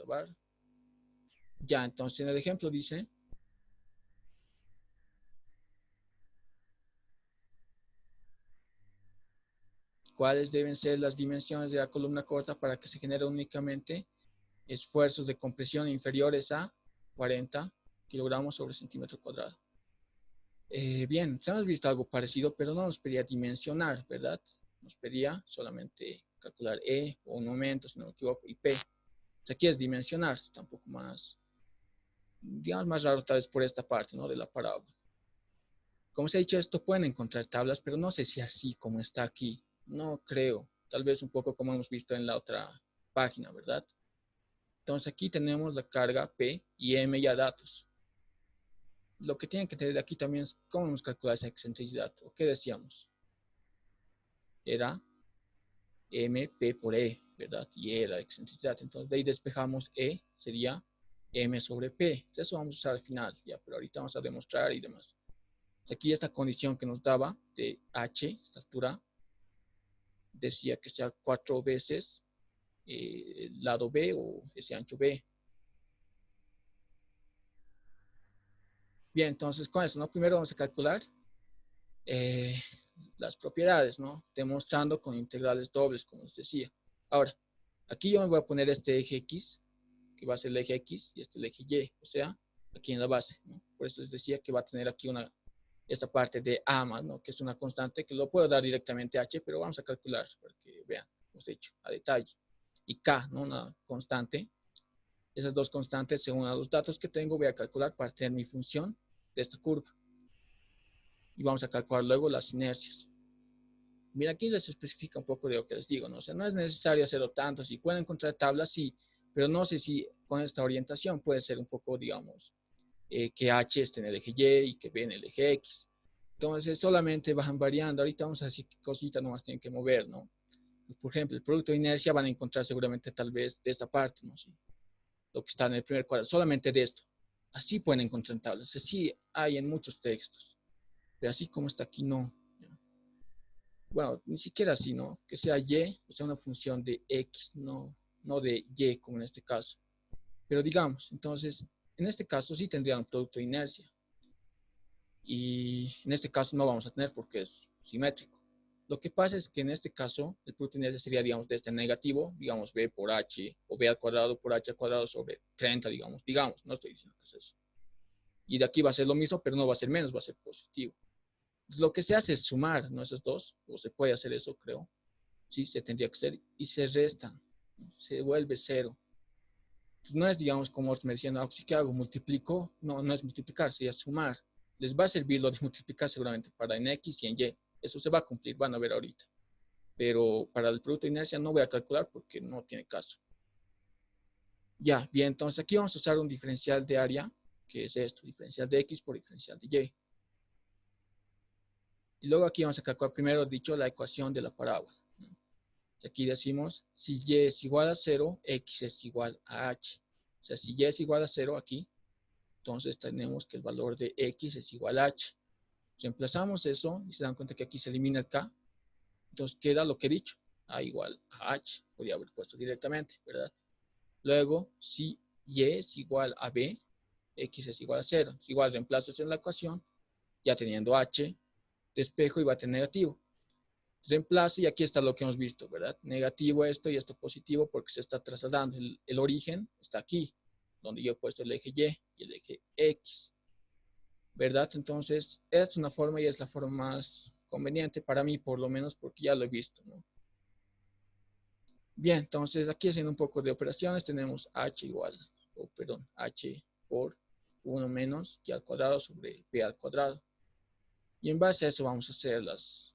grabar. Ya, entonces en el ejemplo dice, ¿cuáles deben ser las dimensiones de la columna corta para que se generen únicamente esfuerzos de compresión inferiores a 40 kilogramos sobre centímetro cuadrado? Bien, ya hemos visto algo parecido, pero no nos pedía dimensionar, ¿verdad? Nos pedía solamente calcular E, o un momento, si no me equivoco, y P. O sea, aquí es dimensionar, está un poco más, digamos, más raro tal vez por esta parte, ¿no? De la parábola. Como se ha dicho, esto pueden encontrar tablas, pero no sé si así como está aquí. No creo. Tal vez un poco como hemos visto en la otra página, ¿verdad? Entonces aquí tenemos la carga P y M ya datos. Lo que tienen que tener aquí también es cómo nos calcular esa excentricidad. ¿O qué decíamos? Era MP por E, ¿verdad? Y E era la excentricidad. Entonces de ahí despejamos E, sería M sobre P. Eso vamos a usar al final, ya, pero ahorita vamos a demostrar y demás. Aquí esta condición que nos daba de H, esta altura, decía que sea 4 veces el lado B o ese ancho B. Bien, entonces con eso, ¿no? Primero vamos a calcular eh, las propiedades, ¿no? Demostrando con integrales dobles, como os decía. Ahora, aquí yo me voy a poner este eje X, que va a ser el eje X, y este el eje Y, o sea, aquí en la base, ¿no? Por eso les decía que va a tener aquí esta parte de A más, ¿no? Que es una constante que lo puedo dar directamente a H, pero vamos a calcular para que vean, hemos hecho a detalle. Y K, ¿no? Una constante. Esas dos constantes, según los datos que tengo, voy a calcular para tener mi función de esta curva. Y vamos a calcular luego las inercias. Mira, aquí les especifica un poco de lo que les digo, ¿no? O sea, no es necesario hacerlo tanto. Si pueden encontrar tablas, sí, pero no sé si con esta orientación puede ser un poco, digamos, que H esté en el eje Y y que B en el eje X. Entonces, solamente van variando. Ahorita vamos a decir qué cositas nomás tienen que mover, ¿no? Por ejemplo, el producto de inercia van a encontrar seguramente tal vez de esta parte, ¿no? Sí, lo que está en el primer cuadro, solamente de esto. Así pueden encontrar tablas. Así hay en muchos textos. Pero así como está aquí, no. Bueno, ni siquiera así, ¿no? Que sea Y, o sea, una función de X, no de Y, como en este caso. Pero digamos, entonces, en este caso sí tendrían un producto de inercia. Y en este caso no vamos a tener porque es simétrico. Lo que pasa es que en este caso el producto de inercia sería, digamos, de este negativo, digamos, B por H, o B al cuadrado por H al cuadrado sobre 30, digamos, no estoy diciendo que es eso. Y de aquí va a ser lo mismo, pero no va a ser menos, va a ser positivo. Entonces, lo que se hace es sumar, ¿no? Esos dos, o se puede hacer eso, creo. Sí, se tendría que hacer, y se restan, ¿no? Se vuelve cero. Entonces, no es, digamos, como me decían, ah, sí que hago, multiplico, no es multiplicar, sería sumar. Les va a servir lo de multiplicar seguramente para en X y en Y. Eso se va a cumplir, van a ver ahorita. Pero para el producto de inercia no voy a calcular porque no tiene caso. Ya, bien, entonces aquí vamos a usar un diferencial de área, que es esto, diferencial de X por diferencial de Y. Y luego aquí vamos a calcular primero, dicho, la ecuación de la parábola. Y aquí decimos, si Y es igual a 0, X es igual a H. O sea, si Y es igual a 0 aquí, entonces tenemos que el valor de X es igual a H. Reemplazamos eso y se dan cuenta que aquí se elimina el K. Entonces queda lo que he dicho, A igual a H. Podría haber puesto directamente, ¿verdad? Luego, si Y es igual a B, X es igual a 0. Si igual reemplazo eso en la ecuación, ya teniendo H, despejo y va a tener negativo. Reemplazo y aquí está lo que hemos visto, ¿verdad? Negativo esto y esto positivo porque se está trasladando. El origen está aquí, donde yo he puesto el eje Y y el eje X, ¿verdad? Entonces, es una forma y es la forma más conveniente para mí, por lo menos porque ya lo he visto, ¿no? Bien, entonces aquí haciendo un poco de operaciones tenemos H igual, perdón, H por 1 menos Y al cuadrado sobre B al cuadrado. Y en base a eso vamos a hacer las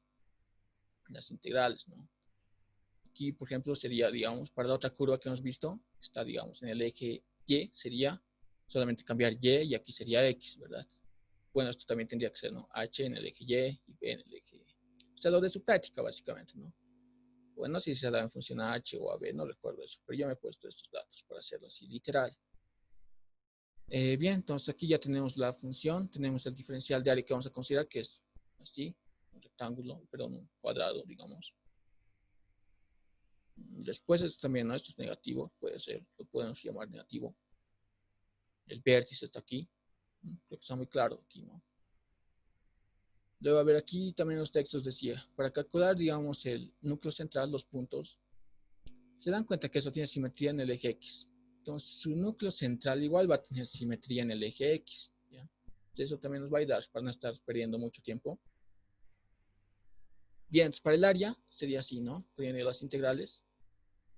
integrales, ¿no? Aquí, por ejemplo, sería, digamos, para la otra curva que hemos visto, está, digamos, en el eje Y, sería solamente cambiar Y aquí sería X, ¿verdad? Bueno, esto también tendría que ser, ¿no? H en el eje Y B en el eje... O sea, lo de su práctica, básicamente, ¿no? Bueno, si se da en función a H o a B, no recuerdo eso, pero yo me he puesto estos datos para hacerlo así, literal. Bien, entonces aquí ya tenemos la función, tenemos el diferencial de área que vamos a considerar, que es así, un rectángulo, perdón, un cuadrado, digamos. Después esto también, ¿no? Esto es negativo, puede ser, lo podemos llamar negativo. El vértice está aquí. Creo que está muy claro aquí, ¿no? Luego, a ver, aquí también los textos decía, para calcular, digamos, el núcleo central, los puntos, se dan cuenta que eso tiene simetría en el eje X. Entonces, su núcleo central igual va a tener simetría en el eje X, ¿ya? Entonces, eso también nos va a ayudar para no estar perdiendo mucho tiempo. Bien, entonces para el área sería así, ¿no? Teniendo las integrales,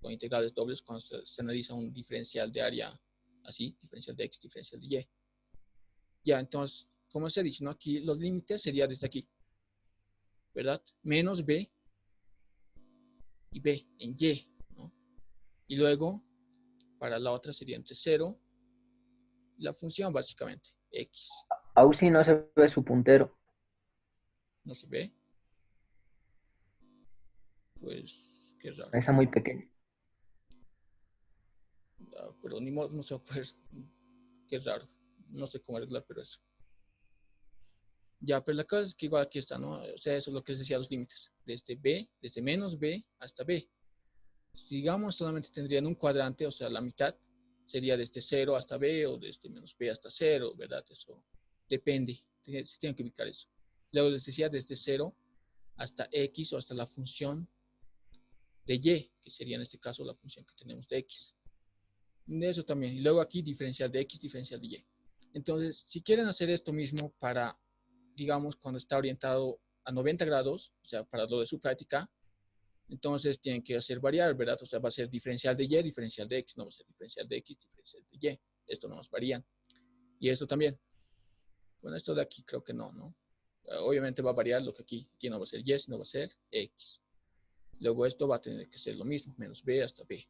o integrales dobles, cuando se analiza un diferencial de área así, diferencial de X, diferencial de Y. Ya, entonces, como se dice, ¿no? Aquí los límites serían desde aquí, ¿verdad? Menos B y B en Y, ¿no? Y luego, para la otra sería entre 0, la función básicamente, X. Aún si no se ve su puntero. No se ve, pues, qué raro. Está muy pequeño. Ah, pero ni modo, no se va a poder, qué raro. No sé cómo arreglar, pero eso. Ya, pero la cosa es que igual aquí está, ¿no? O sea, eso es lo que les decía los límites. Desde B, desde menos B hasta B. Si digamos solamente tendrían un cuadrante, o sea, la mitad, sería desde 0 hasta B o desde menos B hasta 0, ¿verdad? Eso depende, se tienen que ubicar eso. Luego les decía desde 0 hasta X o hasta la función de Y, que sería en este caso la función que tenemos de X. De eso también. Y luego aquí diferencial de X, diferencial de Y. Entonces, si quieren hacer esto mismo para, digamos, cuando está orientado a 90 grados, o sea, para lo de su práctica, entonces tienen que hacer variar, ¿verdad? O sea, va a ser diferencial de Y, diferencial de X, no va a ser diferencial de X, diferencial de Y. Esto no nos varían. Y esto también. Bueno, esto de aquí creo que no, ¿no? Obviamente va a variar lo que aquí no va a ser Y, sino va a ser X. Luego esto va a tener que ser lo mismo, menos B hasta B.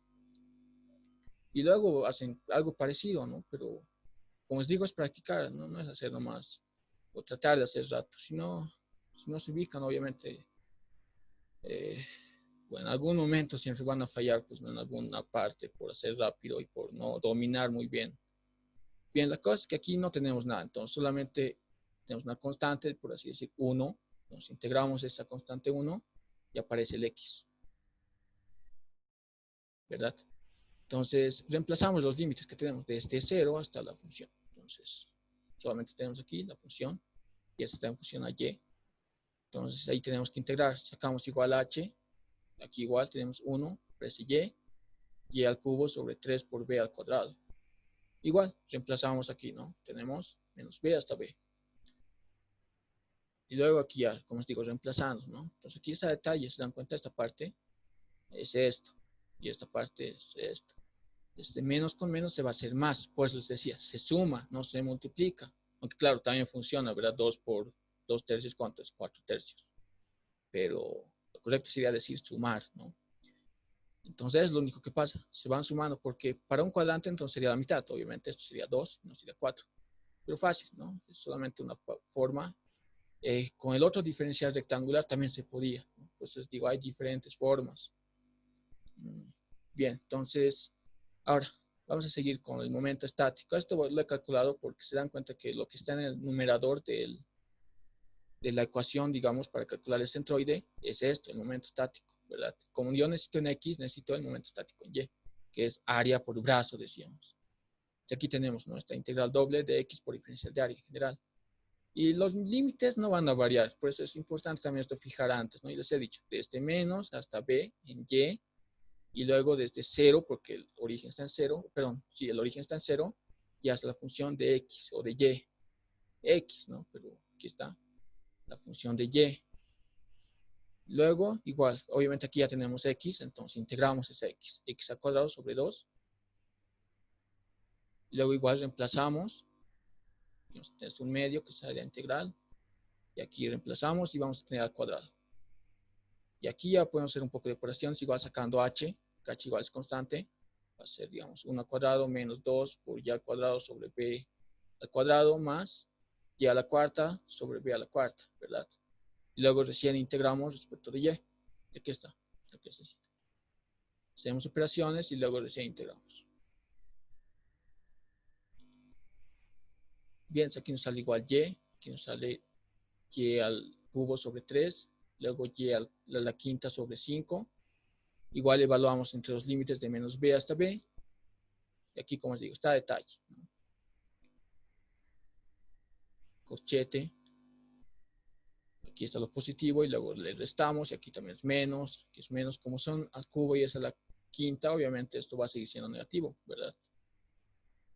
Y luego hacen algo parecido, ¿no? Pero, como les digo, es practicar, ¿no? No es hacer nomás o tratar de hacer rato. Si no se ubican, obviamente, eh, bueno, en algún momento siempre van a fallar, pues, ¿no? En alguna parte por hacer rápido y por no dominar muy bien. Bien, la cosa es que aquí no tenemos nada, entonces solamente tenemos una constante, por así decir, 1. Nos integramos esa constante 1 y aparece el X, ¿verdad? Entonces, reemplazamos los límites que tenemos desde 0 hasta la función. Entonces, solamente tenemos aquí la función y esta está en función a Y. Entonces, ahí tenemos que integrar. Sacamos igual a H. Aquí igual tenemos 1, aparece Y al cubo sobre 3 por B al cuadrado. Igual, reemplazamos aquí, ¿no? Tenemos menos B hasta B. Y luego aquí ya, como os digo, reemplazando, ¿no? Entonces aquí está detalle, se dan cuenta, esta parte es esto. Y esta parte es esto. Este menos con menos se va a hacer más. Por eso les decía, se suma, no se multiplica. Aunque claro, también funciona, ¿verdad? 2 por 2 tercios, ¿cuánto es? 4 tercios. Pero lo correcto sería decir sumar, ¿no? Entonces es lo único que pasa. Se van sumando porque para un cuadrante entonces sería la mitad. Obviamente esto sería 2, no sería 4. Pero fácil, ¿no? Es solamente una forma. Con el otro diferencial rectangular también se podía, ¿no? Pues les digo, hay diferentes formas. Bien, entonces, ahora vamos a seguir con el momento estático. Esto lo he calculado porque se dan cuenta que lo que está en el numerador de la ecuación, digamos, para calcular el centroide, es esto, el momento estático, ¿verdad? Como yo necesito en X, necesito el momento estático en Y, que es área por brazo, decíamos. Y aquí tenemos nuestra integral doble de X por diferencial de área en general. Y los límites no van a variar, por eso es importante también esto fijar antes, ¿no? Y les he dicho, desde menos hasta B en y luego desde 0, porque el origen está en 0, perdón, sí, el origen está en 0, y hasta la función de X o de Y. X, ¿no? Pero aquí está la función de Y. Luego, igual, obviamente aquí ya tenemos X, entonces integramos esa X. X al cuadrado sobre 2. Luego igual reemplazamos, es un medio que sale la integral, y aquí reemplazamos y vamos a tener al cuadrado. Y aquí ya podemos hacer un poco de operaciones, igual sacando h, que h igual es constante, va a ser, digamos, 1 al cuadrado menos 2 por y al cuadrado sobre b al cuadrado más y a la cuarta sobre b a la cuarta, ¿verdad? Y luego recién integramos respecto de y. Y aquí está, lo que es así. Hacemos operaciones y luego recién integramos. Bien, aquí nos sale igual y, aquí nos sale y al cubo sobre 3, luego y a la quinta sobre 5, Igual evaluamos entre los límites de menos b hasta b. Y aquí, como os digo, está detalle, ¿no? Corchete. Aquí está lo positivo y luego le restamos y aquí también es menos. Aquí es menos, como son al cubo y es a la quinta, obviamente esto va a seguir siendo negativo, ¿verdad?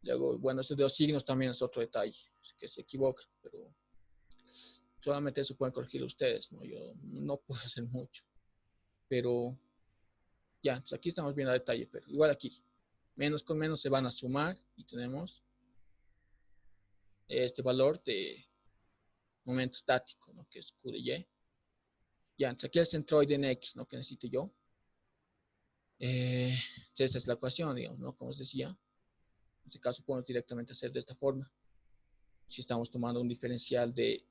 Luego, bueno, esos dos signos también es otro detalle, que se equivocan, pero solamente eso pueden corregir ustedes, ¿no? Yo no puedo hacer mucho, pero ya, entonces aquí estamos viendo a detalle, pero igual aquí, menos con menos se van a sumar y tenemos este valor de momento estático, ¿no? Que es Q de Y. Ya, entonces aquí el centroide en X, ¿no? Que necesito yo. Esta es la ecuación, digamos, ¿no? Como os decía, en este caso podemos directamente hacer de esta forma. Si estamos tomando un diferencial de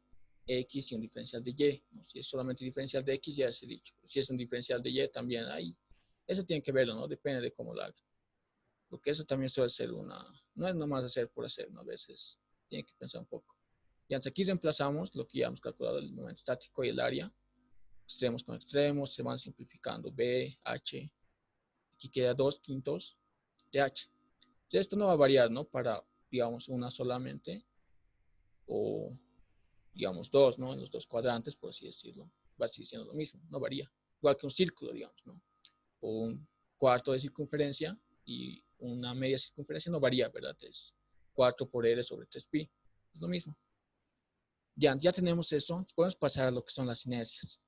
X y un diferencial de Y, ¿no? Si es solamente diferencial de X, ya se ha dicho. Si es un diferencial de Y, también ahí. Eso tienen que verlo, ¿no? Depende de cómo lo hagan. Porque eso también suele ser no es nomás hacer por hacer, ¿no? A veces tienen que pensar un poco. Y hasta aquí reemplazamos lo que ya hemos calculado, el momento estático y el área. Extremos con extremos, se van simplificando B, H. Aquí queda 2/5 de H. Entonces, esto no va a variar, ¿no? Para, digamos, una solamente o, digamos, dos, ¿no? En los dos cuadrantes, por así decirlo. Va a seguir siendo lo mismo, no varía. Igual que un círculo, digamos, ¿no? O un cuarto de circunferencia y una media circunferencia no varía, ¿verdad? Es 4 por R sobre 3pi. Es lo mismo. Ya tenemos eso. Podemos pasar a lo que son las inercias.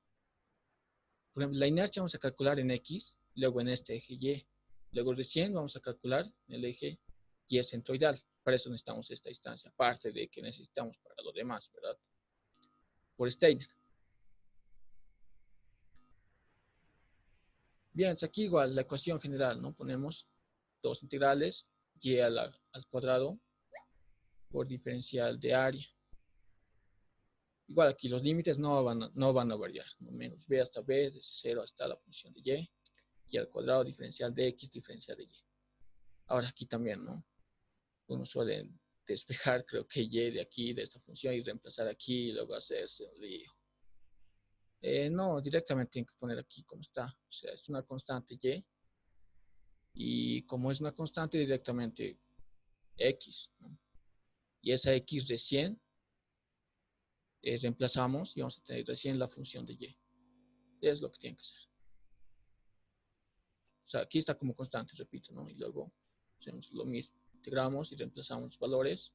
Por ejemplo, la inercia vamos a calcular en X, luego en este eje Y. Luego recién vamos a calcular en el eje Y centroidal. Para eso necesitamos esta distancia, aparte de que necesitamos para lo demás, ¿verdad? Por Steiner. Bien, aquí igual la ecuación general, ¿no? Ponemos dos integrales, y al cuadrado por diferencial de área. Igual aquí los límites no van a variar, ¿no? Menos b hasta b, de 0 hasta la función de y al cuadrado diferencial de x, diferencial de y. Ahora aquí también, ¿no? Uno suele despejar, creo que y de aquí, de esta función, y reemplazar aquí, y luego hacerse un lío. No, directamente tienen que poner aquí como está. O sea, es una constante y como es una constante, directamente x, ¿no? Y esa x recién reemplazamos y vamos a tener recién la función de y. Es lo que tienen que hacer. O sea, aquí está como constante, repito, ¿no? Y luego hacemos lo mismo. Integramos y reemplazamos los valores.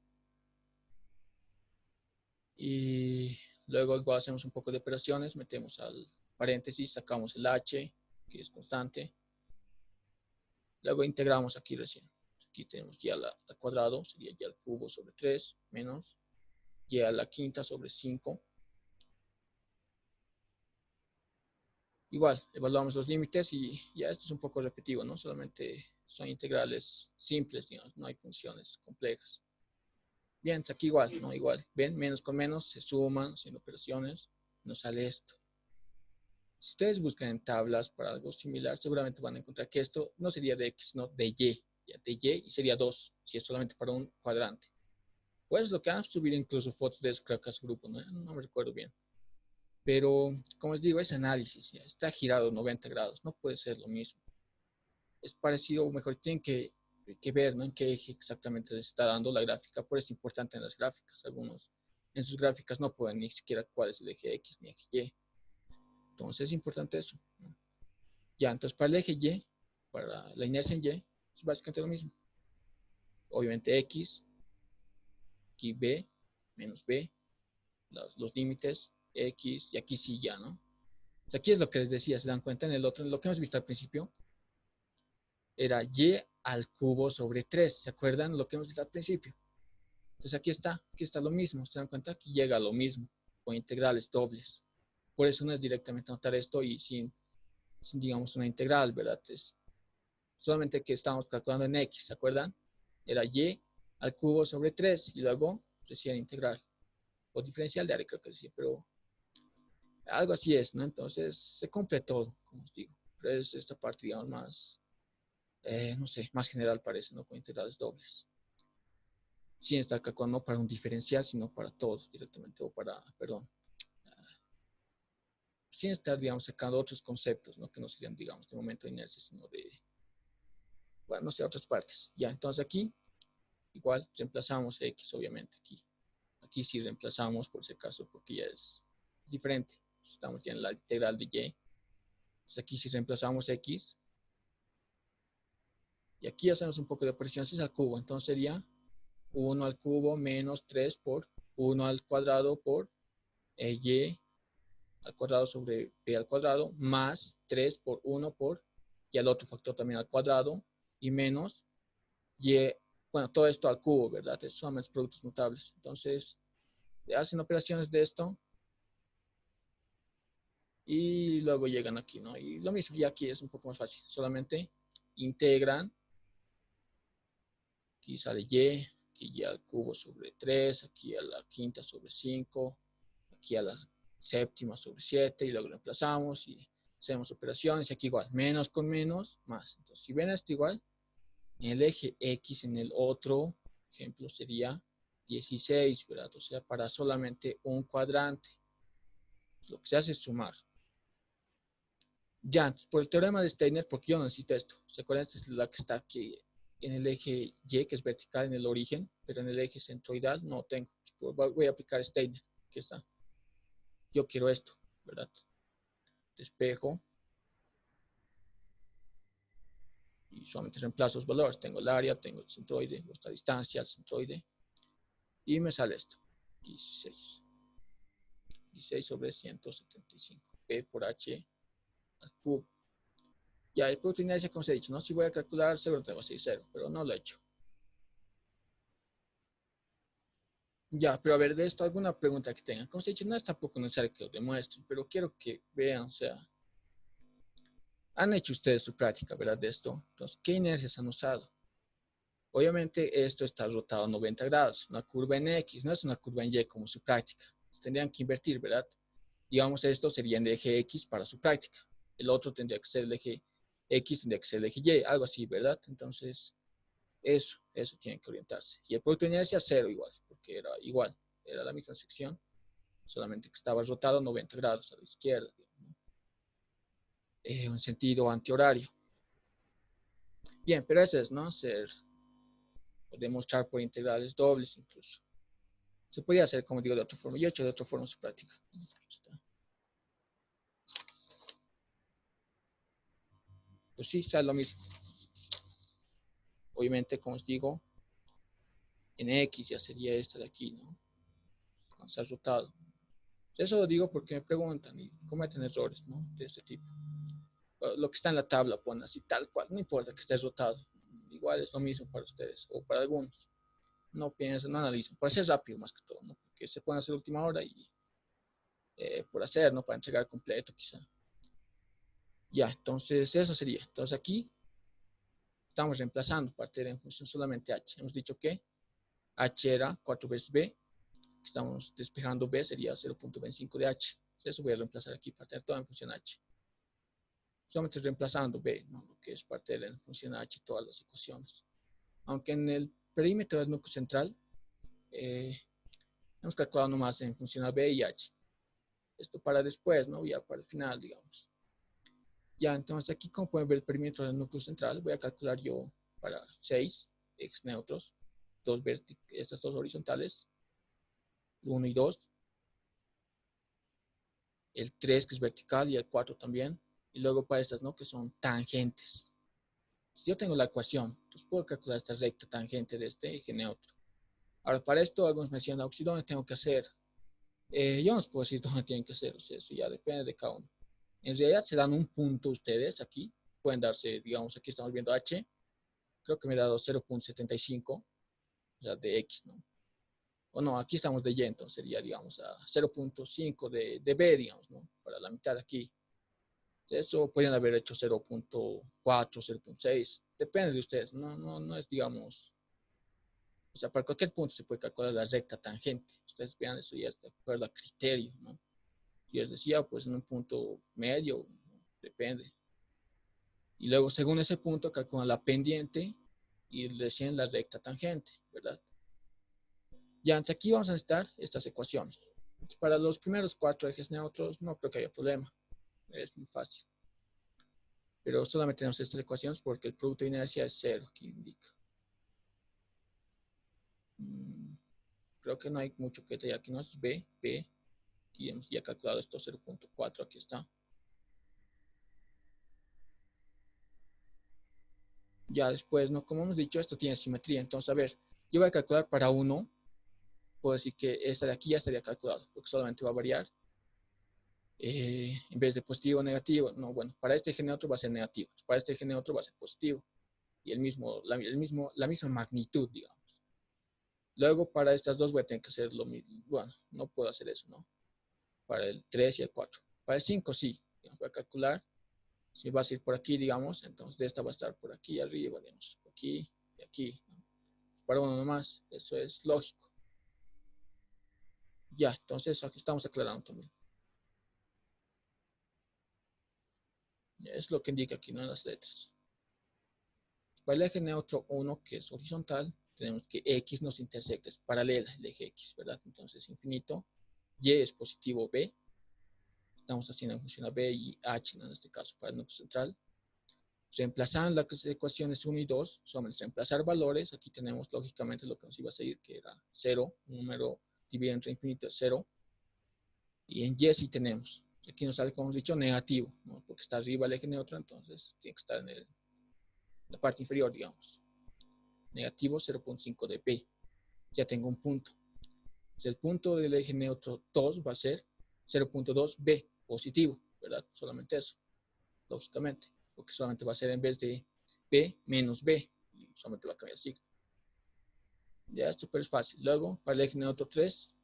Y luego igual hacemos un poco de operaciones. Metemos al paréntesis, sacamos el h, que es constante. Luego integramos aquí recién. Aquí tenemos y al cuadrado, sería y al cubo sobre 3, menos y a la quinta sobre 5. Igual, evaluamos los límites y ya esto es un poco repetitivo, ¿no? Solamente son integrales simples, digamos, no hay funciones complejas. Bien, aquí igual, ¿no? Igual, ven, menos con menos, se suman, sin operaciones, nos sale esto. Si ustedes buscan en tablas para algo similar, seguramente van a encontrar que esto no sería de x, no de y, ya, de y sería 2, si es solamente para un cuadrante. Pues lo que han subido incluso fotos de eso, creo que a su grupo, no me recuerdo bien. Pero, como les digo, es análisis, ya está girado 90 grados, no puede ser lo mismo. Es parecido, o mejor, tienen que ver, ¿no? En qué eje exactamente les está dando la gráfica, por eso es importante en las gráficas. Algunos en sus gráficas no pueden ni siquiera cuál es el eje X ni eje Y. Entonces es importante eso, ¿no? Ya, entonces para el eje Y, para la inercia en Y, es básicamente lo mismo. Obviamente X, aquí B, menos B, los límites, X, y aquí sí ya, ¿no? Pues aquí es lo que les decía, se dan cuenta en el otro, lo que hemos visto al principio, era y al cubo sobre 3, ¿se acuerdan lo que hemos visto al principio? Entonces aquí está lo mismo, se dan cuenta que llega a lo mismo, con integrales dobles. Por eso no es directamente anotar esto y sin digamos, una integral, ¿verdad? Es solamente que estamos calculando en x, ¿se acuerdan? Era y al cubo sobre 3 y luego recién integral. O diferencial de área, creo que decía, pero algo así es, ¿no? Entonces se cumple todo, como os digo. Pero es esta parte, digamos, más, no sé, más general parece, ¿no? Con integrales dobles. Sin estar calculando no para un diferencial, sino para todos directamente, o para, perdón, sin estar, digamos, sacando otros conceptos, ¿no? Que no serían, digamos, de momento de inercia, sino de, bueno, no sé, otras partes. Ya, entonces aquí, igual, reemplazamos X, obviamente, aquí. Aquí sí reemplazamos, por ese caso, porque ya es diferente. Estamos ya en la integral de Y. Entonces aquí si reemplazamos X, y aquí hacemos un poco de operaciones al cubo, entonces sería 1 al cubo menos 3 por 1 al cuadrado por Y al cuadrado sobre B al cuadrado, más 3 por 1 por, y al otro factor también al cuadrado, y menos Y, bueno, todo esto al cubo, ¿verdad? Esos son los productos notables. Entonces, hacen operaciones de esto, y luego llegan aquí, ¿no? Y lo mismo, y aquí es un poco más fácil. Solamente integran, aquí sale Y, aquí Y al cubo sobre 3, aquí a la quinta sobre 5, aquí a la séptima sobre 7, y luego lo reemplazamos y hacemos operaciones. Y aquí igual, menos con menos, más. Entonces, si ven esto igual, en el eje X, en el otro ejemplo sería 16, ¿verdad? O sea, para solamente un cuadrante. Lo que se hace es sumar. Ya, por el teorema de Steiner, porque yo no necesito esto. ¿Se acuerdan? Esta es la que está aquí en el eje Y, que es vertical en el origen, pero en el eje centroidal no tengo. Voy a aplicar Steiner, que está. Yo quiero esto, ¿verdad? Despejo. Y solamente reemplazo los valores. Tengo el área, tengo el centroide, esta distancia, el centroide. Y me sale esto. 16. 16 sobre 175. P por H al cubo. Ya, el producto de inercia, como se ha dicho, ¿no? Si voy a calcular, seguro tengo 6, 0, pero no lo he hecho. Ya, pero a ver, de esto, alguna pregunta que tengan. Como se ha dicho, no es tampoco necesario que lo demuestren, pero quiero que vean, o sea, han hecho ustedes su práctica, ¿verdad? De esto. Entonces, ¿qué inercias han usado? Obviamente, esto está rotado a 90 grados, una curva en X, no es una curva en Y como su práctica. Tendrían que invertir, ¿verdad? Digamos, esto sería en el eje X para su práctica. El otro tendría que ser el eje X, tendría que ser el eje Y, algo así, ¿verdad? Entonces, eso tienen que orientarse. Y el producto de inercia, cero igual, porque era igual, era la misma sección, solamente que estaba rotado 90 grados a la izquierda, ¿no? En sentido antihorario. Bien, pero eso es, ¿no? Demostrar por integrales dobles incluso. Se podría hacer, como digo, de otra forma. Yo he hecho de otra forma su práctica. Pues sí, sale lo mismo. Obviamente, como os digo, en X ya sería esta de aquí, ¿no? Cuando se ha rotado. Eso lo digo porque me preguntan y cometen errores, ¿no? De este tipo. Lo que está en la tabla, ponen así tal cual, no importa que esté rotado. Igual es lo mismo para ustedes o para algunos. No piensen, no analicen. Puede ser rápido más que todo, ¿no? Porque se pueden hacer última hora y por hacer, ¿no? Para entregar completo quizá. Ya, entonces eso sería. Entonces aquí estamos reemplazando parte en función solamente h. Hemos dicho que h era 4 veces b. Estamos despejando b, sería 0.25 de h. Eso voy a reemplazar aquí para tener todo en función h. Solamente reemplazando b, ¿no? Lo que es parte de la función h y todas las ecuaciones. Aunque en el perímetro del núcleo central hemos calculado nomás en función a b y h. Esto para después, ¿no? Ya para el final, digamos. Ya, entonces aquí, como pueden ver el perímetro del núcleo central, voy a calcular yo para 6 x neutros, estas dos horizontales, 1 y 2, el 3 que es vertical y el 4 también, y luego para estas, ¿no? Que son tangentes. Si yo tengo la ecuación, entonces puedo calcular esta recta tangente de este eje neutro. Ahora, para esto, algunos mencionan, ¿dónde tengo que hacer? Yo no os puedo decir dónde tienen que hacer, o sea, eso ya depende de cada uno. En realidad se dan un punto ustedes aquí, pueden darse, digamos, aquí estamos viendo h, creo que me he dado 0.75, o sea, de x, ¿no? O no, aquí estamos de y, entonces sería, digamos, a 0.5 de b, digamos, ¿no? Para la mitad aquí. Eso pueden haber hecho 0.4, 0.6, depende de ustedes, no es, digamos, o sea, para cualquier punto se puede calcular la recta tangente. Ustedes vean eso ya de acuerdo a criterio, ¿no? Y les decía, pues en un punto medio, ¿no? Depende. Y luego, según ese punto, calculan la pendiente y recién la recta tangente, ¿verdad? Ya, hasta aquí vamos a necesitar estas ecuaciones. Para los primeros 4 ejes neutros no creo que haya problema. es muy fácil. Pero solamente tenemos estas ecuaciones porque el producto de inercia es 0, aquí indica. Creo que no hay mucho que detallar. Aquí no es B, aquí hemos ya calculado esto 0.4, aquí está. Ya después, ¿no? Como hemos dicho, esto tiene simetría. Entonces, a ver, yo voy a calcular para 1. Puedo decir que esta de aquí ya estaría calculado, porque solamente va a variar. En vez de positivo o negativo, no, bueno, para este eje neutro va a ser negativo, para este eje neutro va a ser positivo, y la misma magnitud, digamos. Luego, para estas dos voy a tener que hacer lo mismo. Bueno, no puedo hacer eso, ¿no? Para el 3 y el 4. Para el 5, sí. Voy a calcular. Si va a ir por aquí, digamos, entonces de esta va a estar por aquí arriba, digamos, por aquí y aquí, ¿no? Para uno nomás, eso es lógico. Ya, entonces aquí estamos aclarando también. Es lo que indica aquí, ¿no? Las letras. Para el eje neutro 1, que es horizontal, tenemos que X nos intersecta, es paralela el eje X, ¿verdad? Entonces infinito, Y es positivo B, estamos haciendo en función a B y H, ¿no? En este caso, para el núcleo central. Reemplazando las ecuaciones 1 y 2, solamente reemplazar valores, aquí tenemos lógicamente lo que nos iba a salir, que era 0, un número dividido entre infinito es 0, y en Y sí tenemos, aquí nos sale, como hemos dicho, negativo, ¿no? Porque está arriba el eje neutro, entonces tiene que estar en la parte inferior, digamos. Negativo 0.5 de B. Ya tengo un punto. Entonces, el punto del eje neutro 2 va a ser 0.2 B, positivo, ¿verdad? Solamente eso, lógicamente, porque solamente va a ser en vez de B menos B, y solamente va a cambiar el signo. Ya, esto es fácil. Luego, para el eje neutro 3,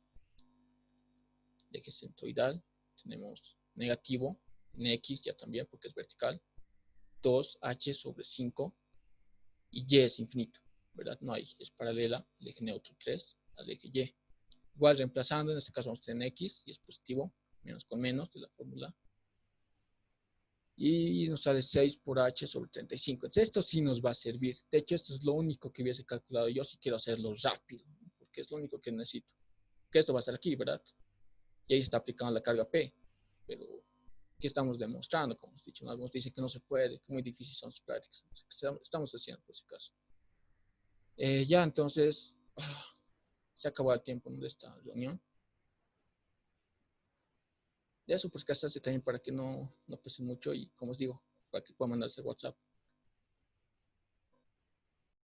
el eje centroidal, tenemos negativo en X, ya también, porque es vertical, 2H sobre 5, y Y es infinito, ¿verdad? No hay, es paralela el eje neutro 3 al eje Y. Igual reemplazando, en este caso vamos a tener X, y es positivo, menos con menos de la fórmula. Y nos sale 6 por H sobre 35. Entonces esto sí nos va a servir. De hecho, esto es lo único que hubiese calculado yo si quiero hacerlo rápido, porque es lo único que necesito. Que esto va a estar aquí, ¿verdad? Y ahí está aplicando la carga P. Pero, ¿qué estamos demostrando? Como hemos dicho, algunos dicen que no se puede, que muy difíciles son sus prácticas. Estamos haciendo por ese caso. Ya, entonces, se acabó el tiempo de esta reunión. Ya eso, pues, que hace también para que no pese mucho y, como os digo, para que pueda mandarse WhatsApp.